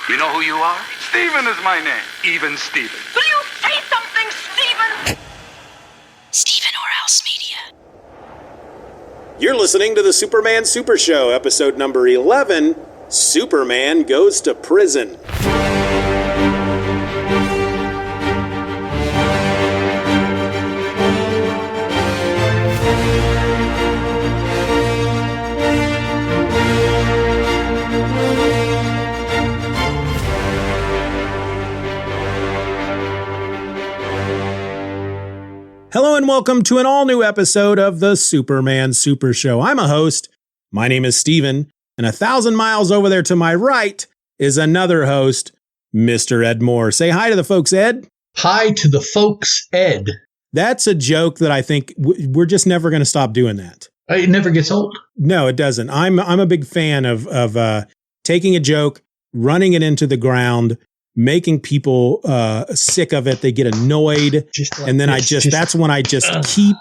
You know who you are? Steeven is my name. Even Steeven. Will you say something, Steeven? Steeven Orhouse Media. You're listening to the Superman Super Show, episode number 11, Superman Goes to Prison. Hello and welcome to an all-new episode of the Superman Super Show. I'm a host. My name is Steeven, and 1,000 miles over there to my right is another host, Mr. Ed Moore. Say hi to the folks, Ed. Hi to the folks, Ed. That's a joke that I think we're just never going to stop doing that. It never gets old. No, it doesn't. I'm a big fan of taking a joke, running it into the ground, making people sick of it. They get annoyed. And then that's when I keep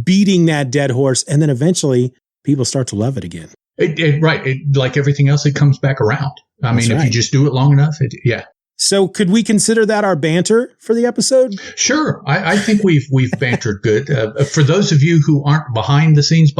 beating that dead horse. And then eventually people start to love it again. Right. Like everything else, it comes back around. I mean, if you just do it long enough, yeah. So could we consider that our banter for the episode? Sure. I think we've bantered good. For those of you who aren't behind the scenes,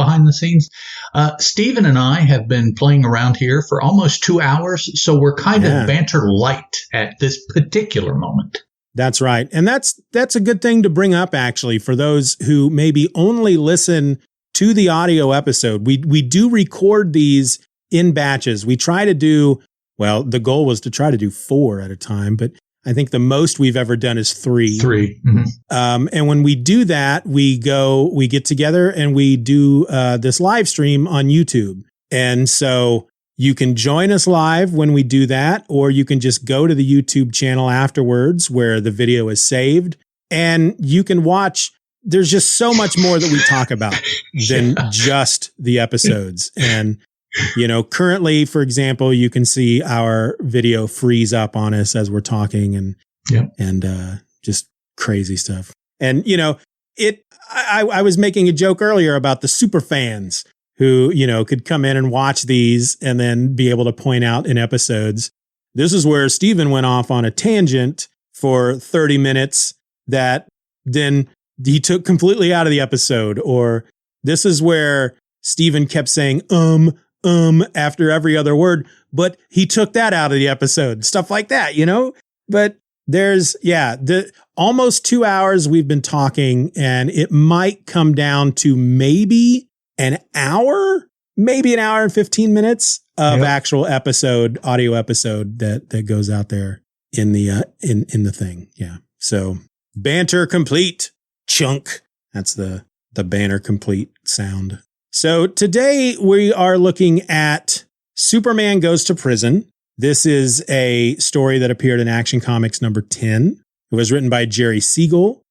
Steeven and I have been playing around here for almost 2 hours. So we're kind of banter light at this particular moment. That's right. And that's a good thing to bring up, actually, for those who maybe only listen to the audio episode. We do record these in batches. We try to do, well, the goal was to try to do 4 at a time, but I think the most we've ever done is 3. 3. Mm-hmm. And when we do that, we get together and we do this live stream on YouTube. And so you can join us live when we do that, or you can just go to the YouTube channel afterwards where the video is saved and you can watch. There's just so much more that we talk about than just the episodes. And you know, currently, for example, you can see our video freeze up on us as we're talking and just crazy stuff. And, you know, I was making a joke earlier about the super fans who, you know, could come in and watch these and then be able to point out in episodes. This is where Steeven went off on a tangent for 30 minutes that then he took completely out of the episode. Or this is where Steeven kept saying, after every other word, but he took that out of the episode, stuff like that, you know, but there's, the almost 2 hours we've been talking and it might come down to maybe an hour and 15 minutes of actual episode, audio episode that goes out there in the, in the thing. Yeah. So banter complete chunk. That's the banner complete sound. So today we are looking at Superman Goes to Prison. This is a story that appeared in Action Comics number 10. It was written by Jerry Siegel.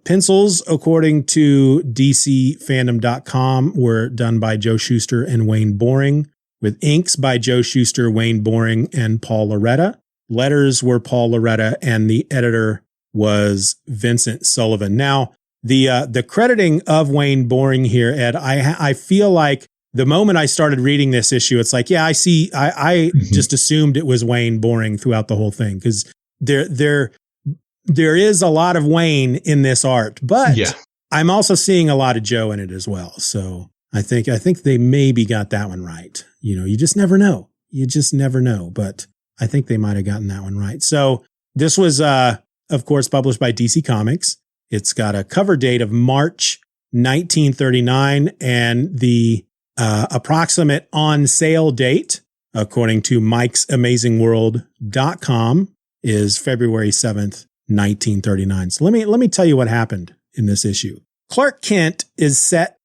Pencils, according to DCFandom.com, were done by Joe Shuster and Wayne Boring, with inks by Joe Shuster, Wayne Boring, and Paul Loretta. Letters were Paul Loretta, and the editor was Vincent Sullivan. Now, the crediting of Wayne Boring here, Ed, I feel like the moment I started reading this issue, it's like, I see, I just assumed it was Wayne Boring throughout the whole thing, because there is a lot of Wayne in this art, but I'm also seeing a lot of Joe in it as well. So I think they maybe got that one right. You know, you just never know. But I think they might have gotten that one right. So this was, of course, published by DC Comics. It's got a cover date of March 1939, and the approximate on sale date, according to Mike'sAmazingWorld.com, is February 7th, 1939. So let me tell you what happened in this issue. Clark Kent is set.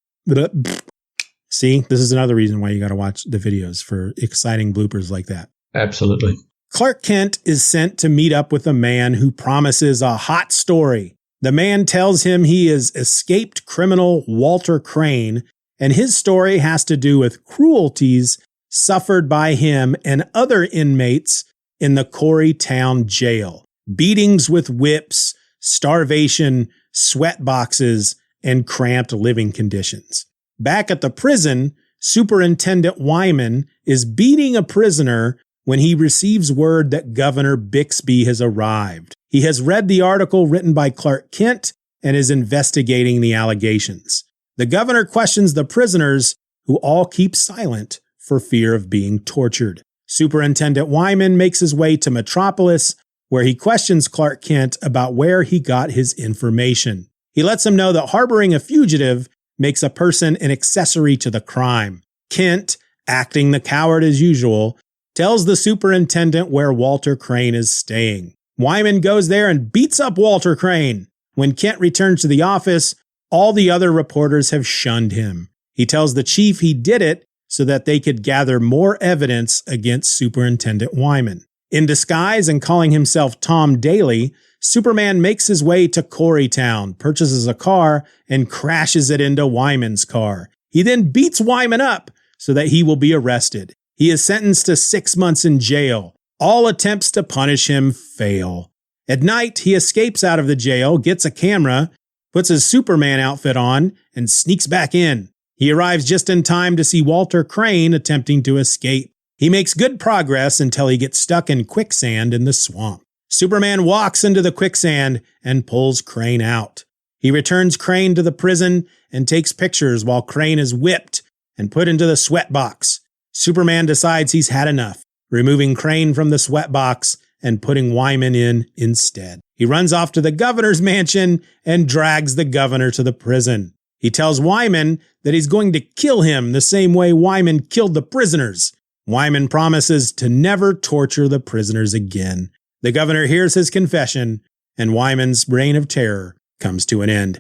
See, this is another reason why you got to watch the videos for exciting bloopers like that. Absolutely. Clark Kent is sent to meet up with a man who promises a hot story. The man tells him he is escaped criminal Walter Crane, and his story has to do with cruelties suffered by him and other inmates in the Coreytown jail. Beatings with whips, starvation, sweat boxes, and cramped living conditions. Back at the prison, Superintendent Wyman is beating a prisoner when he receives word that Governor Bixby has arrived. He has read the article written by Clark Kent and is investigating the allegations. The governor questions the prisoners, who all keep silent for fear of being tortured. Superintendent Wyman makes his way to Metropolis, where he questions Clark Kent about where he got his information. He lets him know that harboring a fugitive makes a person an accessory to the crime. Kent, acting the coward as usual, tells the superintendent where Walter Crane is staying. Wyman goes there and beats up Walter Crane. When Kent returns to the office, all the other reporters have shunned him. He tells the chief he did it so that they could gather more evidence against Superintendent Wyman. In disguise and calling himself Tom Daly, Superman makes his way to Coreytown, purchases a car, and crashes it into Wyman's car. He then beats Wyman up so that he will be arrested. He is sentenced to 6 months in jail. All attempts to punish him fail. At night, he escapes out of the jail, gets a camera, puts his Superman outfit on, and sneaks back in. He arrives just in time to see Walter Crane attempting to escape. He makes good progress until he gets stuck in quicksand in the swamp. Superman walks into the quicksand and pulls Crane out. He returns Crane to the prison and takes pictures while Crane is whipped and put into the sweat box. Superman decides he's had enough, removing Crane from the sweat box and putting Wyman in instead. He runs off to the governor's mansion and drags the governor to the prison. He tells Wyman that he's going to kill him the same way Wyman killed the prisoners. Wyman promises to never torture the prisoners again. The governor hears his confession, and Wyman's reign of terror comes to an end.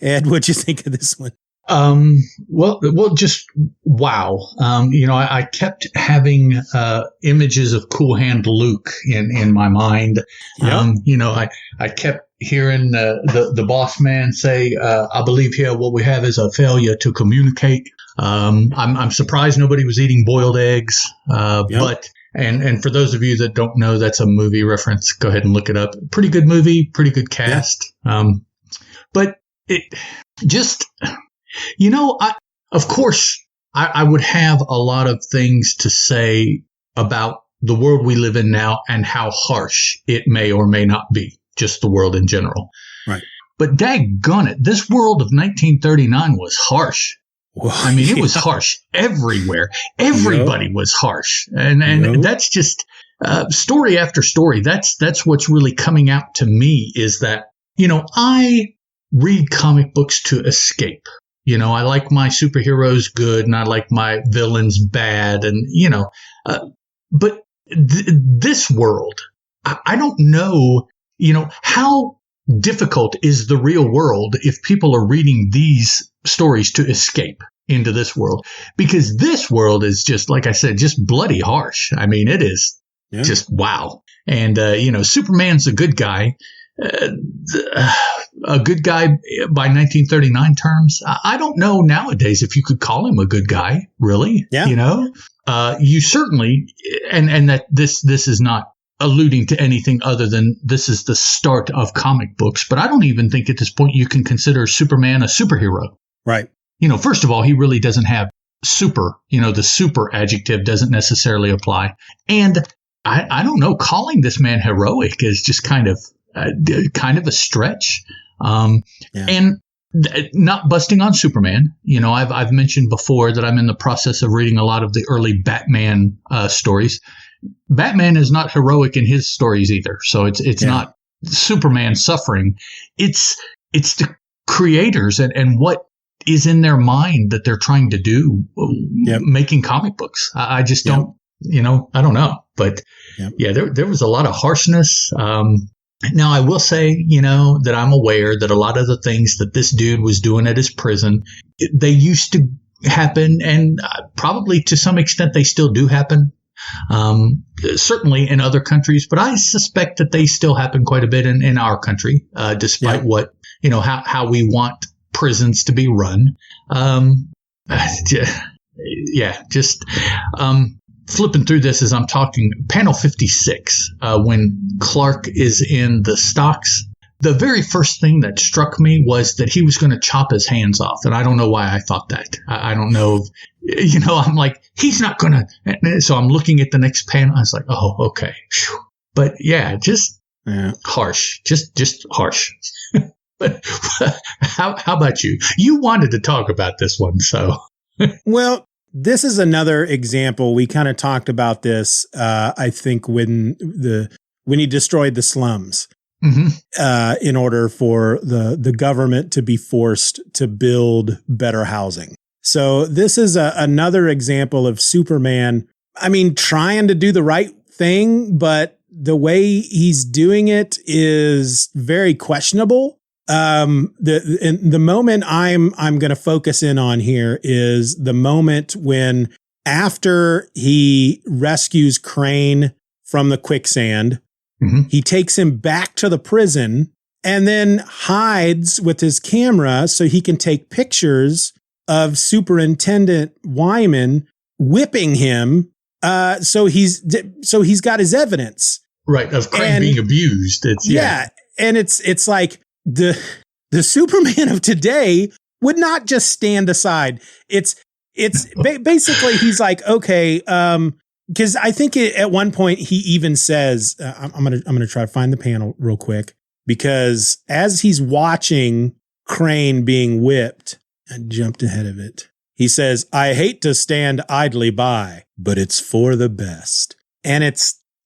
Ed, what'd you think of this one? Well, just wow. I kept having images of Cool Hand Luke in my mind. Yep. I kept hearing the boss man say, "I believe here what we have is a failure to communicate." I'm surprised nobody was eating boiled eggs. Yep. But for those of you that don't know, that's a movie reference. Go ahead and look it up. Pretty good movie, pretty good cast. Yeah. But it just. Of course, I would have a lot of things to say about the world we live in now and how harsh it may or may not be, just the world in general. Right. But daggone it, this world of 1939 was harsh. Well, I mean, it was harsh everywhere. Everybody was harsh. And that's just story after story. That's what's really coming out to me is that, I read comic books to escape. I like my superheroes good and I like my villains bad. And, but this world, I don't know, how difficult is the real world if people are reading these stories to escape into this world? Because this world is just, like I said, just bloody harsh. I mean, it is just wow. And, Superman's a good guy. A good guy by 1939 terms. I don't know nowadays if you could call him a good guy, really. Yeah. You certainly, and that this is not alluding to anything other than this is the start of comic books. But I don't even think at this point you can consider Superman a superhero. Right. First of all, he really doesn't have super. The super adjective doesn't necessarily apply. And I don't know, calling this man heroic is just kind of a stretch. And not busting on Superman. I've mentioned before that I'm in the process of reading a lot of the early Batman stories. Batman is not heroic in his stories either. So it's not Superman suffering. It's the creators and what is in their mind that they're trying to do making comic books. I just don't, I don't know. But there was a lot of harshness. Now, I will say, that I'm aware that a lot of the things that this dude was doing at his prison, they used to happen, and probably to some extent they still do happen, certainly in other countries, but I suspect that they still happen quite a bit in our country, despite what, how we want prisons to be run. Flipping through this as I'm talking, panel 56, when Clark is in the stocks, the very first thing that struck me was that he was going to chop his hands off. And I don't know why I thought that. I don't know. I'm like, he's not going to. So I'm looking at the next panel. I was like, oh, okay. Whew. But yeah, harsh, just harsh. But how about you? You wanted to talk about this one, so. Well, this is another example. We kind of talked about this, I think, when he destroyed the slums. Mm-hmm. In order for the government to be forced to build better housing. So this is another example of Superman, trying to do the right thing, but the way he's doing it is very questionable. The moment I'm going to focus in on here is the moment when, after he rescues Crane from the quicksand, mm-hmm. he takes him back to the prison and then hides with his camera so he can take pictures of Superintendent Wyman whipping him. So he's got his evidence. Right. Of Crane being abused. And it's like the Superman of today would not just stand aside. It's basically, he's like, okay, because I think at one point he even says, I'm gonna try to find the panel real quick, because as he's watching Crane being whipped, I jumped ahead of it. He says, "I hate to stand idly by, but it's for the best." And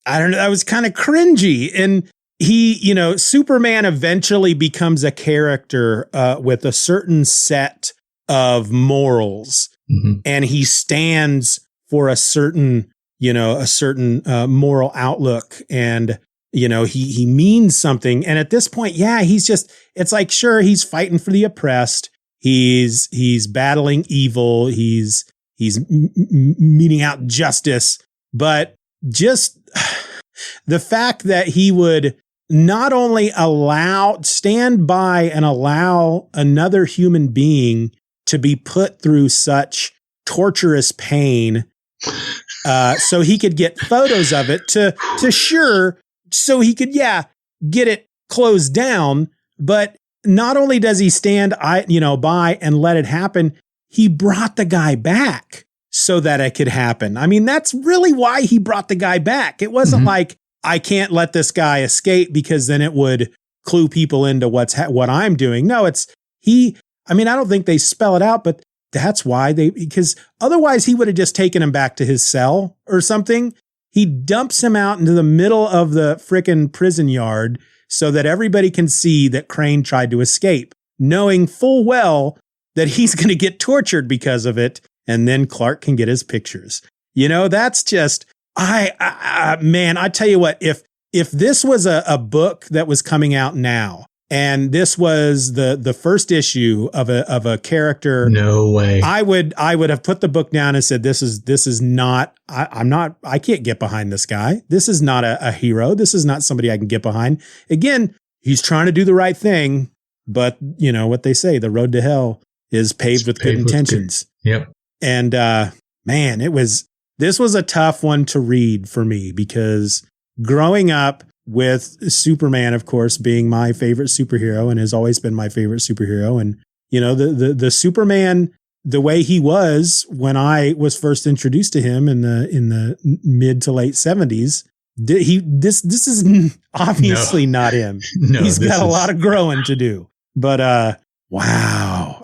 I don't know, that was kind of cringy. And he, Superman eventually becomes a character with a certain set of morals, mm-hmm. and he stands for a certain moral outlook, and he means something. And at this point, it's like, sure, he's fighting for the oppressed, he's battling evil, he's meting out justice, but just the fact that he would not only stand by and allow another human being to be put through such torturous pain, so he could get photos of it so he could, get it closed down. But not only does he stand, by and let it happen, he brought the guy back so that it could happen. That's really why he brought the guy back. It wasn't mm-hmm. like, I can't let this guy escape because then it would clue people into what I'm doing. No, I don't think they spell it out, but that's why because otherwise he would have just taken him back to his cell or something. He dumps him out into the middle of the frickin' prison yard so that everybody can see that Crane tried to escape, knowing full well that he's going to get tortured because of it. And then Clark can get his pictures. That's just, man, I tell you what, if this was a book that was coming out now, and this was the first issue of a character, no way, I would have put the book down and said, this is not, I can't get behind this guy. This is not a hero. This is not somebody I can get behind. Again, he's trying to do the right thing, but what they say, the road to hell is paved with good intentions. Yep. And, man, this was a tough one to read for me, because growing up with Superman, of course, being my favorite superhero and has always been my favorite superhero. And, the Superman, the way he was when I was first introduced to him in the mid to late 70s, this is obviously not him. No, he's got a lot of growing to do. But, wow,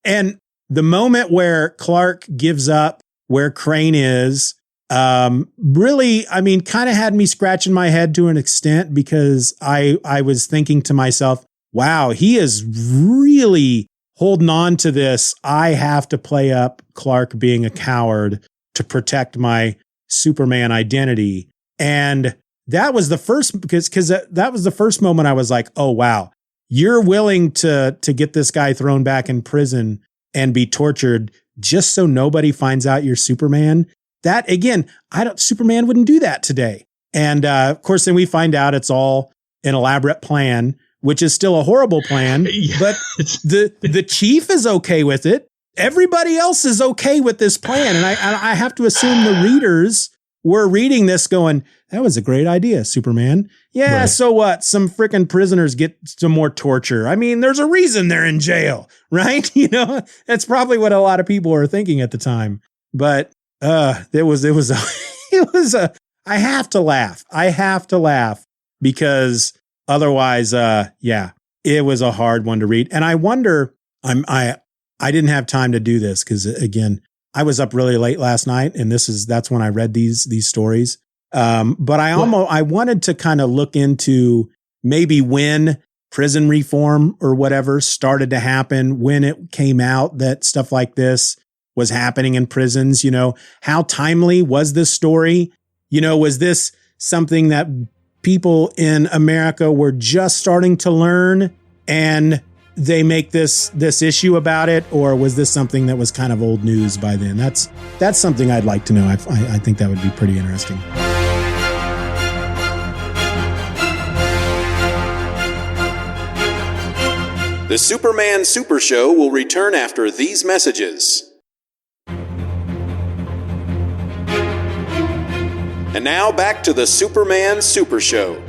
and the moment where Clark gives up where Crane is, really, kind of had me scratching my head to an extent, because I was thinking to myself, wow, he is really holding on to this. I have to play up Clark being a coward to protect my Superman identity. And that was the first, because that was the first moment I was like, oh, wow, you're willing to get this guy thrown back in prison and be tortured just so nobody finds out you're Superman. That, again, Superman wouldn't do that today. And of course, then we find out it's all an elaborate plan, which is still a horrible plan. Yeah. But the chief is okay with it. Everybody else is okay with this plan. And I have to assume the readers we're reading this going, that was a great idea, Superman. Yeah, Right. so what? Some freaking prisoners get some more torture. I mean, there's a reason they're in jail, right? That's probably what a lot of people were thinking at the time. But it was I have to laugh. I have to laugh because otherwise, it was a hard one to read. And I wonder, I didn't have time to do this because again, I was up really late last night, and that's when I read these stories. But I wanted to kind of look into maybe when prison reform or whatever started to happen, when it came out that stuff like this was happening in prisons. How timely was this story? Was this something that people in America were just starting to learn and they make this issue about it, or was this something that was kind of old news by then? That's something I'd like to know. I think that would be pretty interesting. The Superman Super Show will return after these messages. And now back to the Superman Super Show.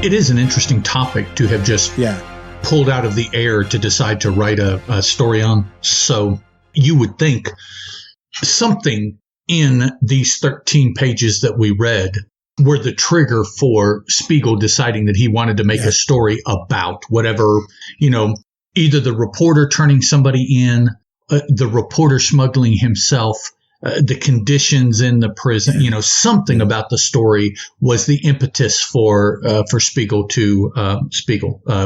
It is an interesting topic to have just pulled out of the air to decide to write a story on. So you would think something in these 13 pages that we read were the trigger for Spiegel deciding that he wanted to make a story about whatever, either the reporter turning somebody in, the reporter smuggling himself, the conditions in the prison, something about the story was the impetus for Spiegel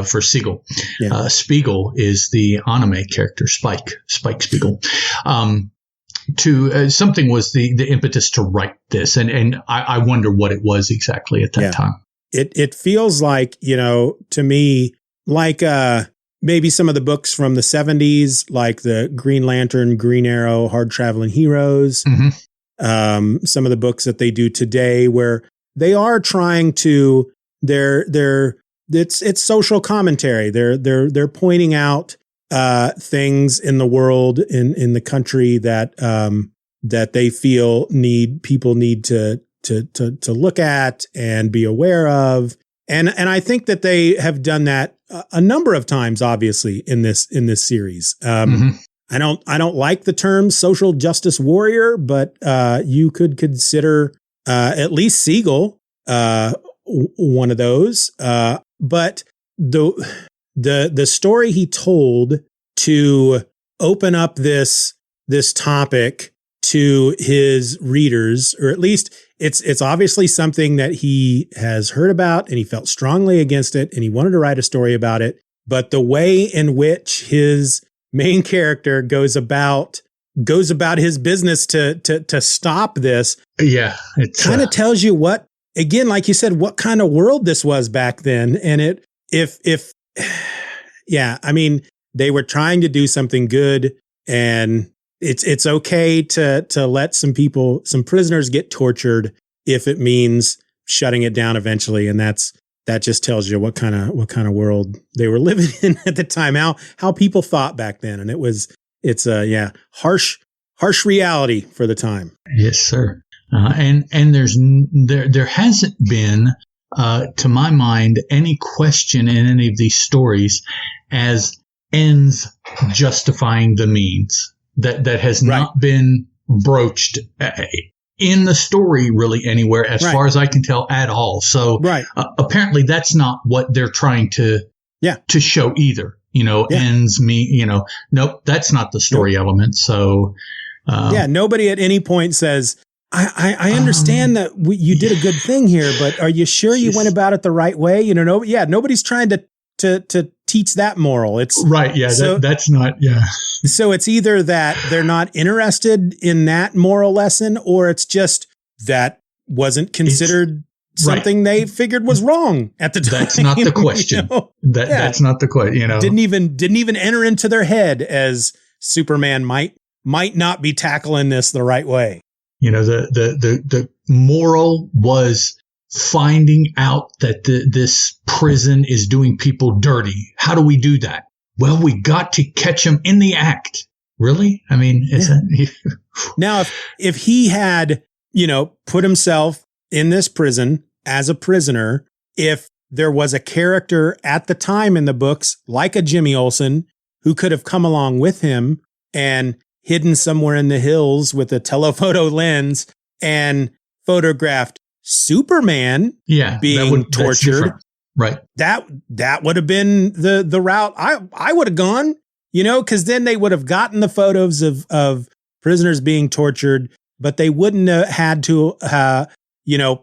for Siegel. Yeah. Spiegel is the anime character, Spike Spiegel. Something was the impetus to write this. And I wonder what it was exactly at that time. It feels like, to me, like, maybe some of the books from the 70s, like the Green Lantern, Green Arrow, Hard Traveling Heroes. Mm-hmm. Some of the books that they do today where they are trying to, it's social commentary. They're pointing out things in the world, in the country that they feel people need to look at and be aware of. And I think that they have done that a number of times, obviously, in this series. Mm-hmm. I don't like the term social justice warrior, but you could consider at least Siegel one of those. But the story he told to open up this topic to his readers, or at least it's obviously something that he has heard about and he felt strongly against it and he wanted to write a story about it. But the way in which his main character goes about his business to stop this. Yeah. It kind of tells you what, again, like you said, what kind of world this was back then. And they were trying to do something good, and it's okay to let some prisoners get tortured if it means shutting it down eventually. And that just tells you what kind of world they were living in at the time, how people thought back then. And it's harsh reality for the time. Yes, sir. And there hasn't been, to my mind, any question in any of these stories as ends justifying the means. That has not been broached in the story really anywhere, as far as I can tell, at all. So apparently that's not what they're trying to show either. Ends me. Nope, that's not the story element. So nobody at any point says, I understand that you did a good thing here, but are you sure you went about it the right way? Nobody's trying to teach that moral. It's right. Yeah. That's not. Yeah. So it's either that they're not interested in that moral lesson, or it's just that wasn't considered something they figured was wrong at the time. That's not the question. That's not the question. Didn't even enter into their head as Superman might not be tackling this the right way. The moral was finding out that this prison is doing people dirty. How do we do that? Well, we got to catch them in the act. Really? I mean, is that Now, if he had, put himself in this prison as a prisoner, if there was a character at the time in the books, like a Jimmy Olsen, who could have come along with him and hidden somewhere in the hills with a telephoto lens and photographed Superman being tortured, right? That would have been the route I would have gone, because then they would have gotten the photos of prisoners being tortured, but they wouldn't have had to,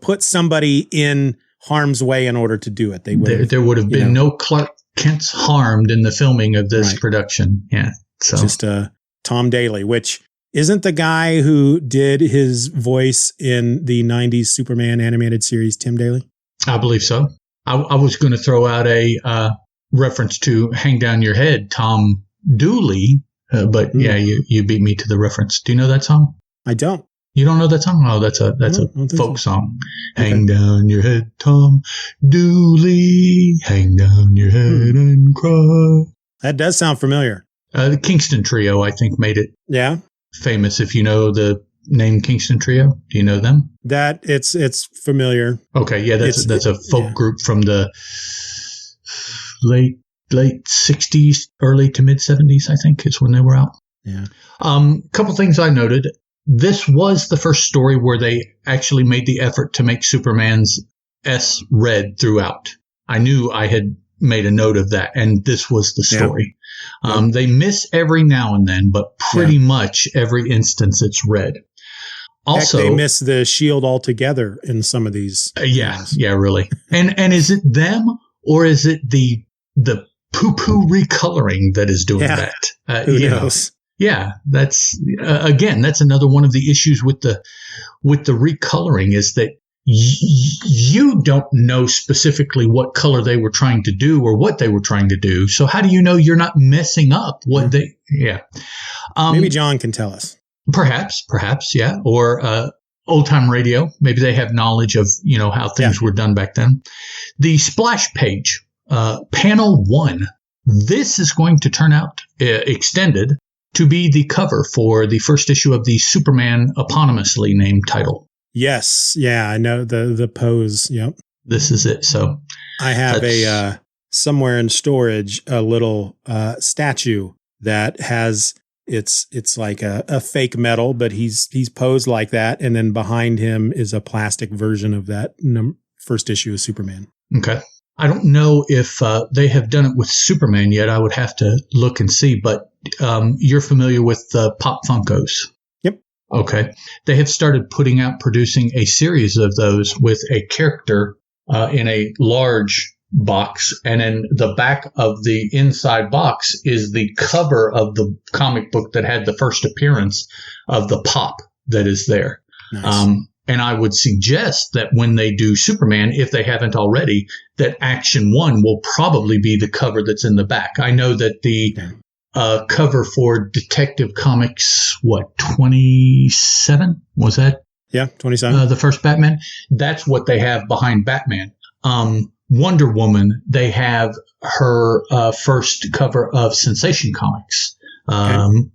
put somebody in harm's way in order to do it. There would have been no Clark Kent's harmed in the filming of this production. Yeah. So just Tom Daly, which isn't the guy who did his voice in the 90s Superman animated series, Tim Daly? I believe so. I was going to throw out a reference to Hang Down Your Head, Tom Dooley, but you beat me to the reference. Do you know that song? I don't. You don't know that song? Oh, that's a folk song. Okay. Hang down your head, Tom Dooley. Hang down your head and cry. That does sound familiar. The Kingston Trio, I think, made it famous. If you know the name Kingston Trio, do you know them? That it's familiar. Okay, yeah, that's a folk group from the late 60s, early to mid 70s, I think, is when they were out. Yeah. Couple things I noted. This was the first story where they actually made the effort to make Superman's S red throughout. I knew I had made a note of that, and this was the story. Yeah. They miss every now and then, but pretty much every instance it's red. Also, they miss the shield altogether in some of these. Yeah, really. And is it them, or is it the poo-poo recoloring that is doing that? Who knows? Yeah, that's again, that's another one of the issues with the recoloring is that you don't know specifically what color they were trying to do or what they were trying to do. So how do you know you're not messing up what they? Yeah, maybe John can tell us. Perhaps, yeah, or old time radio. Maybe they have knowledge of how things were done back then. The splash page, panel 1. This is going to turn out extended to be the cover for the first issue of the Superman eponymously named title. Yes. Yeah, I know the pose. Yep. This is it. So I have somewhere in storage, a little statue that has it's like a fake metal, but he's posed like that. And then behind him is a plastic version of that first issue of Superman. Okay. I don't know if they have done it with Superman yet. I would have to look and see, but you're familiar with Pop Funkos. Yep. Okay. They have started producing a series of those with a character in a large box, and in the back of the inside box is the cover of the comic book that had the first appearance of the Pop that is there. Nice. And I would suggest that when they do Superman, if they haven't already, that Action 1 will probably be the cover that's in the back. I know that the cover for Detective Comics, 27? Was that? Yeah, 27. The first Batman. That's what they have behind Batman. Wonder Woman, they have her first cover of Sensation Comics.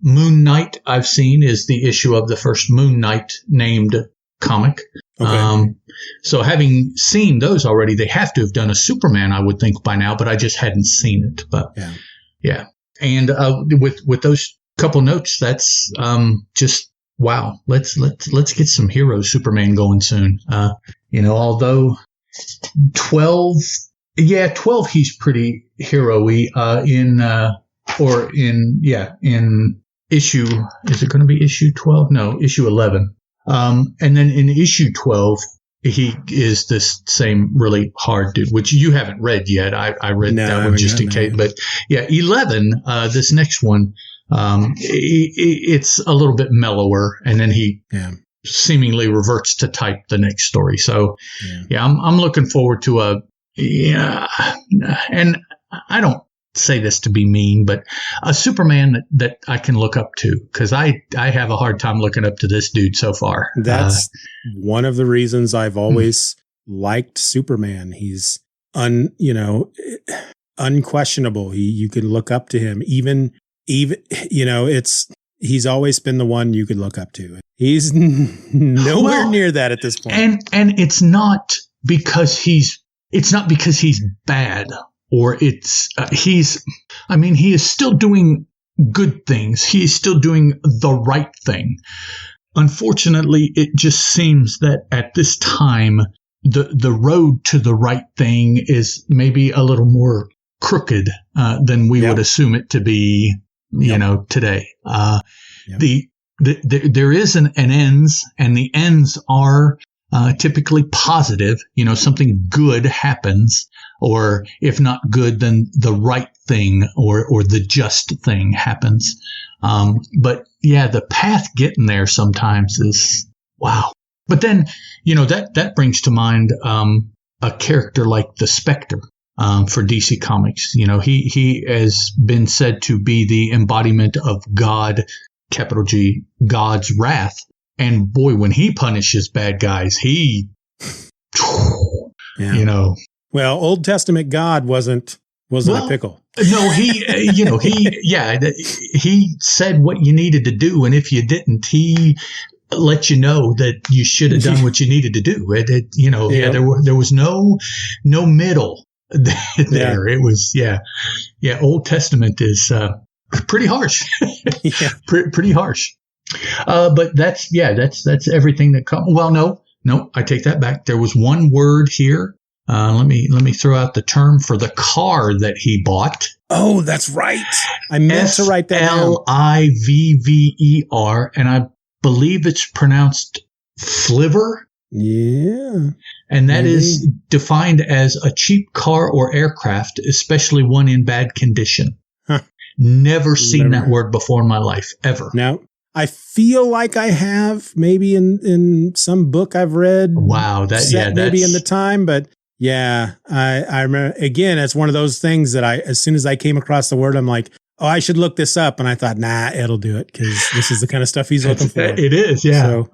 Moon Knight, I've seen, is the issue of the first Moon Knight named comic. Okay. So having seen those already, they have to have done a Superman, I would think, by now, but I just hadn't seen it. But yeah. And with those couple notes, that's just wow. Let's get some hero Superman going soon. Although 12, he's pretty hero-y in issue. Is it going to be issue 12? No, issue 11. And then in issue 12, he is this same really hard dude, which you haven't read yet. I read that one just in case. But 11, this next one, it's a little bit mellower, and then he seemingly reverts to type the next story. So I'm looking forward to and I don't say this to be mean, but a Superman that I can look up to, because I have a hard time looking up to this dude so far. That's one of the reasons I've always liked Superman. He's unquestionable. You can look up to him. Even it's Yeah. always been the one you could look up to. He's nowhere near that at this point. And it's not because he's bad, or he is still doing good things. He is still doing the right thing. Unfortunately, it just seems that at this time, the road to the right thing is maybe a little more crooked than we would assume it to be, today. There is an ends, and the ends are typically positive. Something good happens, or if not good, then the right thing or the just thing happens. But yeah, the path getting there sometimes is wow. But then, that brings to mind a character like the Spectre for DC Comics. He has been said to be the embodiment of God, capital G, God's wrath. And boy, when he punishes bad guys, Well, Old Testament God wasn't a pickle. No, he said what you needed to do, and if you didn't, he let you know that you should have done what you needed to do. There was no middle there. It was Old Testament is pretty harsh. Pretty harsh. But that's everything that comes. Well, no, I take that back. There was one word here. Let me throw out the term for the car that he bought. Oh, that's right. I meant to write that down. Slivver, and I believe it's pronounced flivver. Yeah. And that is defined as a cheap car or aircraft, especially one in bad condition. Huh. Never seen that word before in my life, ever. No. I feel like I have, maybe in some book I've read. Wow, maybe in the time, but yeah, I remember. Again, it's one of those things that as soon as I came across the word, I'm like, oh, I should look this up, and I thought, nah, it'll do it because this is the kind of stuff he's looking for. It is, yeah. So,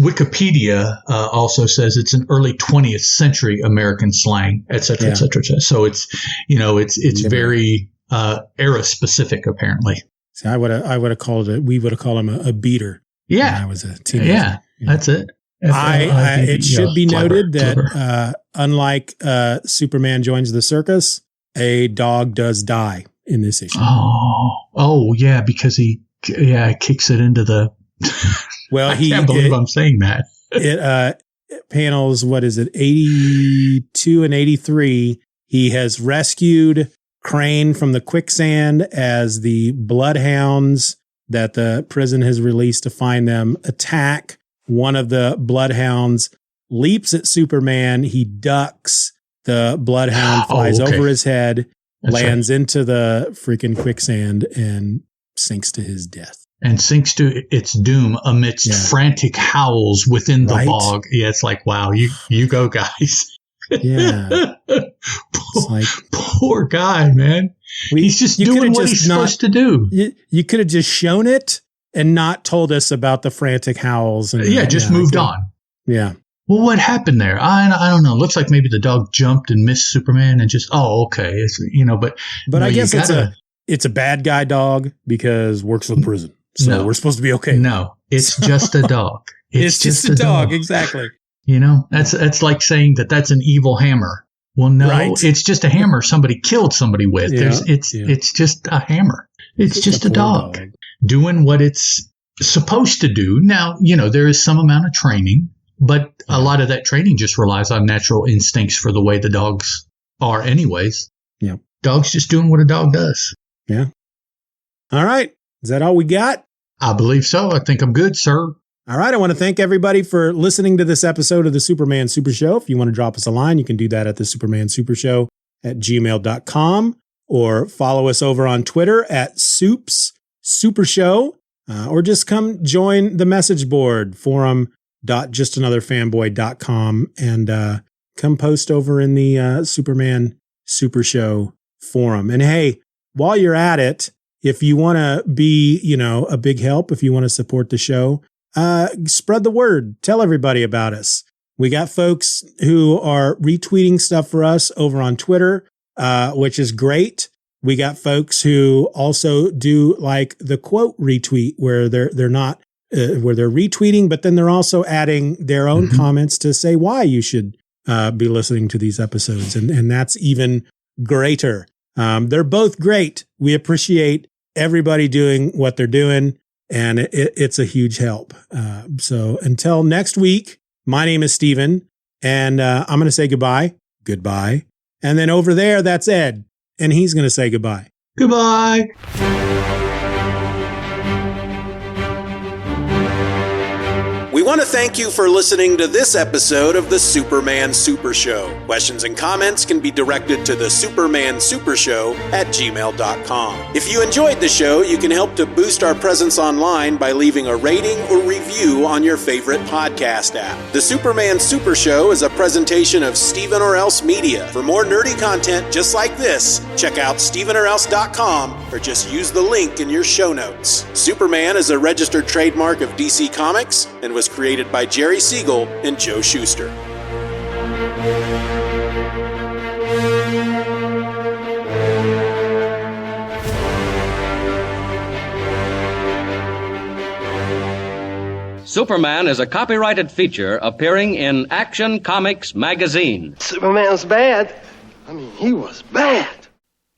Wikipedia also says it's an early 20th century American slang, et cetera, et cetera, et cetera. So it's very era specific, apparently. See, we would have called him a beater. Yeah. When I was a teenager. Yeah, that's it. It should be noted that unlike Superman Joins the Circus, a dog does die in this issue. Oh, yeah, because he kicks it into the. Well, I can't believe I'm saying that. It panels, what is it, 82 and 83. He has rescued Crane from the quicksand as the bloodhounds that the prison has released to find them attack. One of the bloodhounds leaps at Superman. He ducks. The bloodhound flies over his head, lands into the freaking quicksand, and sinks to his death. And sinks to its doom amidst frantic howls within the bog. Yeah, it's like, wow, you go, guys. Yeah. Poor guy, man. He's just doing what he's supposed to do. You could have just shown it and not told us about the frantic howls. And just moved on. Yeah. Well, what happened there? I don't know. Looks like maybe the dog jumped and missed Superman and just, okay. It's, but I guess it's a bad guy dog because works for the prison. So we're supposed to be okay. No, it's just a dog. It's just a dog. Exactly. That's like saying that's an evil hammer. Well, no, it's just a hammer somebody killed somebody with. Yeah, it's just a hammer. It's just a dog doing what it's supposed to do. Now, there is some amount of training, but a lot of that training just relies on natural instincts for the way the dogs are anyways. Yeah. Dog's just doing what a dog does. Yeah. All right. Is that all we got? I believe so. I think I'm good, sir. All right. I want to thank everybody for listening to this episode of the Superman Super Show. If you want to drop us a line, you can do that at the Superman Super Show at gmail.com, or follow us over on Twitter at Soups Super Show, or just come join the message board, forum.justanotherfanboy.com, and come post over in the Superman Super Show forum. And hey, while you're at it, if you want to be, a big help, if you want to support the show, spread the word. Tell everybody about us. We got folks who are retweeting stuff for us over on Twitter, which is great. We got folks who also do like the quote retweet where they're not where they're retweeting, but then they're also adding their own comments to say why you should be listening to these episodes. And that's even greater. They're both great. We appreciate everybody doing what they're doing, and it's a huge help. So until next week, my name is Steven, and I'm going to say goodbye. Goodbye. And then over there, that's Ed. And he's going to say goodbye. Goodbye. We want to thank you for listening to this episode of the Superman Super Show. Questions and comments can be directed to the supermansupershow@gmail.com. If you enjoyed the show, you can help to boost our presence online by leaving a rating or review on your favorite podcast app. The Superman Super Show is a presentation of Steven or Else Media. For more nerdy content just like this, check out stevenorelse.com or just use the link in your show notes. Superman is a registered trademark of DC Comics and was created by Jerry Siegel and Joe Shuster. Superman is a copyrighted feature appearing in Action Comics magazine. Superman's bad. I mean, he was bad.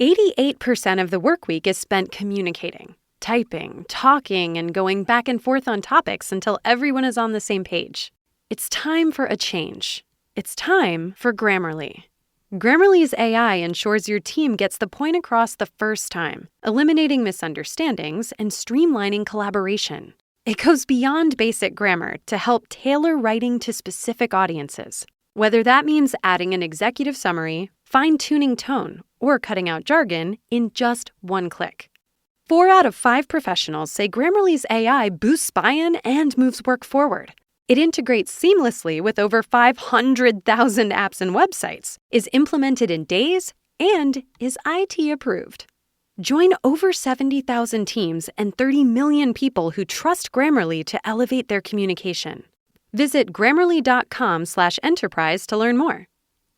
88% of the work week is spent communicating, typing, talking, and going back and forth on topics until everyone is on the same page. It's time for a change. It's time for Grammarly. Grammarly's AI ensures your team gets the point across the first time, eliminating misunderstandings and streamlining collaboration. It goes beyond basic grammar to help tailor writing to specific audiences. Whether that means adding an executive summary, fine-tuning tone, or cutting out jargon in just one click. 4 out of 5 professionals say Grammarly's AI boosts buy-in and moves work forward. It integrates seamlessly with over 500,000 apps and websites, is implemented in days, and is IT approved. Join over 70,000 teams and 30 million people who trust Grammarly to elevate their communication. Visit Grammarly.com/enterprise to learn more.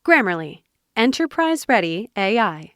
Grammarly, enterprise-ready AI.